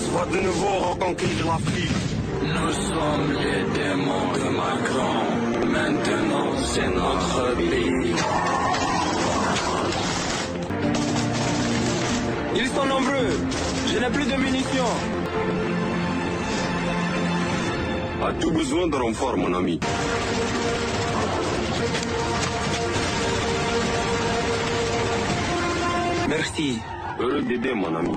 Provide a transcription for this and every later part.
France va de nouveau reconquérir l'Afrique. Nous sommes les démons de Macron. Maintenant, c'est notre pays. Ils sont nombreux. Je n'ai plus de munitions. As-tu besoin de renfort, mon ami? Merci. Heureux d'aider, mon ami.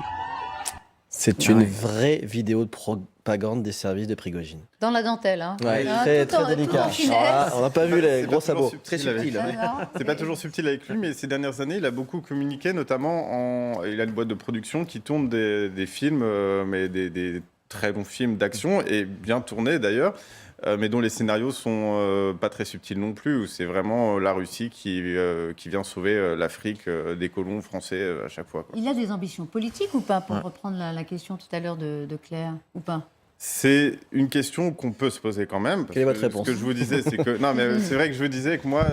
C'est une vraie vidéo de propagande des services de Prigojine. Dans la dentelle, hein. Ouais, Hein, très, tout en- très délicat. tout en finesse. Ah, on n'a pas vu les gros sabots. Très subtil. Ah, C'est pas toujours subtil avec lui, mais ces dernières années, il a beaucoup communiqué, notamment il a une boîte de production qui tourne des films, mais des très bons films d'action, et bien tournés d'ailleurs, mais dont les scénarios sont pas très subtils non plus, où c'est vraiment la Russie qui vient sauver l'Afrique des colons français à chaque fois, quoi. Il a des ambitions politiques ou pas, pour reprendre la question tout à l'heure de Claire, ou pas? C'est une question qu'on peut se poser quand même. Parce Quelle est votre que réponse? Ce que je vous disais, c'est que non, mais c'est vrai que je vous disais que moi,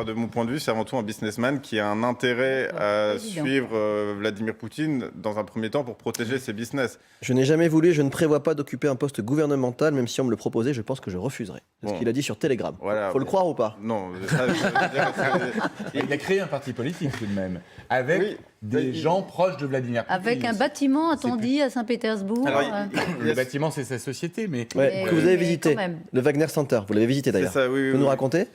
de mon point de vue, c'est avant tout un businessman qui a un intérêt à évident. suivre Vladimir Poutine dans un premier temps pour protéger ses business. Je n'ai jamais voulu, je ne prévois pas d'occuper un poste gouvernemental, même si on me le proposait, je pense que je refuserais. C'est ce Bon. qu'il a dit sur Telegram. Voilà, Faut le bon. croire ou pas? Non, ça, je veux dire, Il a créé un parti politique tout de même, avec Oui. des gens proches de Vladimir Poutine. Avec un bâtiment, a-t-on C'est plus- dit, à Saint-Pétersbourg. Alors, Le bâtiment, c'est sa société, mais Ouais, Mais- que vous avez mais visité. quand même. Le Wagner Center, vous l'avez visité c'est d'ailleurs. ça, oui, oui, Vous nous oui. raconter?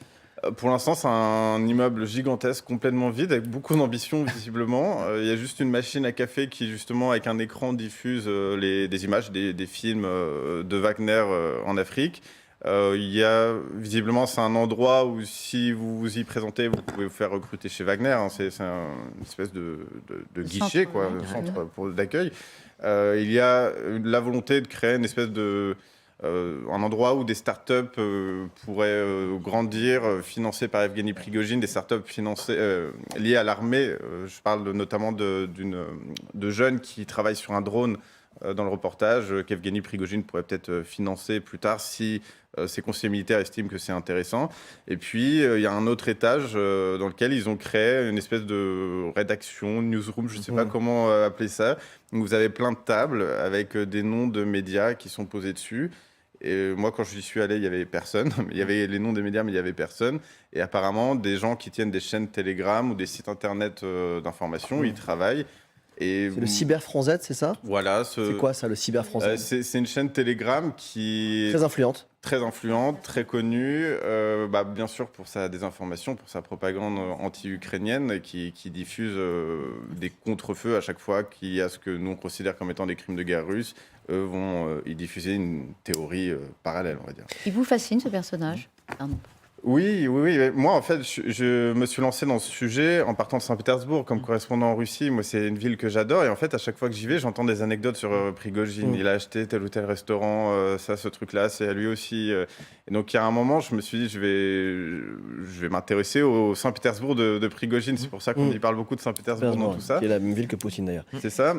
Pour l'instant, c'est un immeuble gigantesque, complètement vide, avec beaucoup d'ambition, visiblement. Il y a juste une machine à café qui, justement, avec un écran, diffuse des images, des films de Wagner en Afrique. Il y a, visiblement, c'est un endroit où, si vous vous y présentez, vous pouvez vous faire recruter chez Wagner. Hein. C'est une espèce de guichet, centre, quoi, ouais. de centre d'accueil. Il y a la volonté de créer une espèce de... un endroit où des startups pourraient grandir, financées par Evgeny Prigojine, des startups financées, liées à l'armée. Je parle notamment de jeunes qui travaillent sur un drone dans le reportage, qu'Evgeny Prigojine pourrait peut-être financer plus tard si ses conseillers militaires estiment que c'est intéressant. Et puis, il y a un autre étage dans lequel ils ont créé une espèce de rédaction, newsroom, je ne sais pas comment appeler ça, où vous avez plein de tables avec des noms de médias qui sont posés dessus. Et moi, quand j'y suis allé, il y avait personne. Il y avait les noms des médias, mais il y avait personne. Et apparemment, des gens qui tiennent des chaînes Telegram ou des sites internet d'information, ils travaillent. Et C'est le Cyberfront Z, c'est ça? voilà. C'est quoi ça, le Cyberfront Z? C'est une chaîne Telegram qui est Très influente. très influente, très connue, bien sûr pour sa désinformation, pour sa propagande anti-ukrainienne, et qui diffuse des contre-feux à chaque fois qu'il y a ce que nous on considère comme étant des crimes de guerre russes. Eux vont y diffuser une théorie parallèle, on va dire. Il vous fascine, ce personnage? Pardon. Oui. Moi, en fait, je me suis lancé dans ce sujet en partant de Saint-Pétersbourg comme correspondant en Russie. Moi, c'est une ville que j'adore. Et en fait, à chaque fois que j'y vais, j'entends des anecdotes sur Prigojine. Il a acheté tel ou tel restaurant, ce truc-là, c'est à lui aussi. Et donc, il y a un moment, je me suis dit, je vais m'intéresser au Saint-Pétersbourg de Prigojine. C'est pour ça qu'on y parle beaucoup de Saint-Pétersbourg dans tout ça. Qui est la même ville que Poutine d'ailleurs. C'est ça.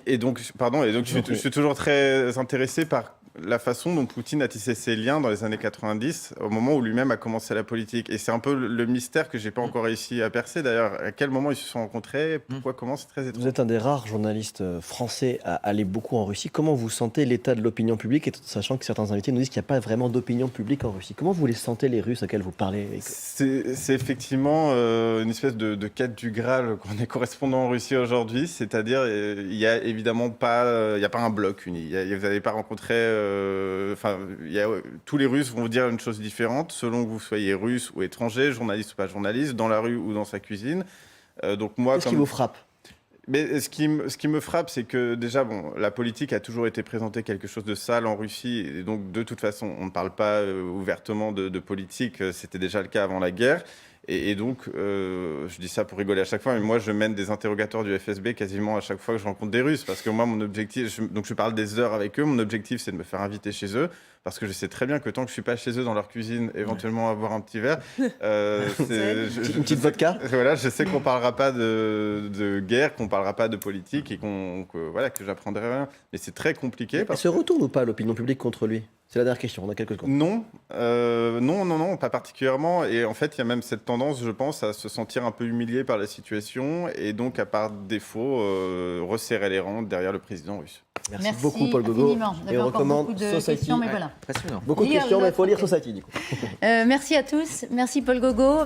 Et donc, je suis toujours très intéressé par la façon dont Poutine a tissé ses liens dans les années 90, au moment où lui-même a commencé la politique. Et c'est un peu le mystère que j'ai pas encore réussi à percer. D'ailleurs, à quel moment ils se sont rencontrés, pourquoi, comment, c'est très étrange. Vous êtes un des rares journalistes français à aller beaucoup en Russie. Comment vous sentez l'état de l'opinion publique, et sachant que certains invités nous disent qu'il n'y a pas vraiment d'opinion publique en Russie? Comment vous les sentez, les Russes auxquels vous parlez? C'est effectivement une espèce de quête du Graal quand on est correspondant en Russie aujourd'hui. C'est-à-dire, il n'y a évidemment pas, il y a pas un bloc uni. Vous n'allez pas rencontrer... tous les Russes vont vous dire une chose différente, selon que vous soyez russe ou étranger, journaliste ou pas journaliste, dans la rue ou dans sa cuisine. Donc moi, Qu'est-ce qui vous frappe? Mais ce qui me frappe, c'est que déjà, la politique a toujours été présentée quelque chose de sale en Russie. Et donc, de toute façon, on ne parle pas ouvertement de politique. C'était déjà le cas avant la guerre. Et donc, je dis ça pour rigoler à chaque fois, mais moi, je mène des interrogatoires du FSB quasiment à chaque fois que je rencontre des Russes. Parce que moi, mon objectif, donc je parle des heures avec eux, mon objectif, c'est de me faire inviter chez eux. Parce que je sais très bien que tant que je ne suis pas chez eux dans leur cuisine, éventuellement à boire un petit verre, Une petite vodka? Voilà, je sais qu'on ne parlera pas de guerre, qu'on ne parlera pas de politique et que j'apprendrai rien. Mais c'est très compliqué. Elle se retourne ou pas l'opinion publique contre lui? C'est la dernière question, on a quelques secondes. Non, pas particulièrement. Et en fait, il y a même cette tendance, je pense, à se sentir un peu humilié par la situation et donc à par défaut resserrer les rangs derrière le président russe. Merci beaucoup, Paul Gogo. Infiniment. Et on recommande beaucoup de Society. questions, mais voilà. Passionnant. Beaucoup de Lire questions, mais il faut lire l'autre. Society, du coup. Merci à tous. Merci Paul Gogo.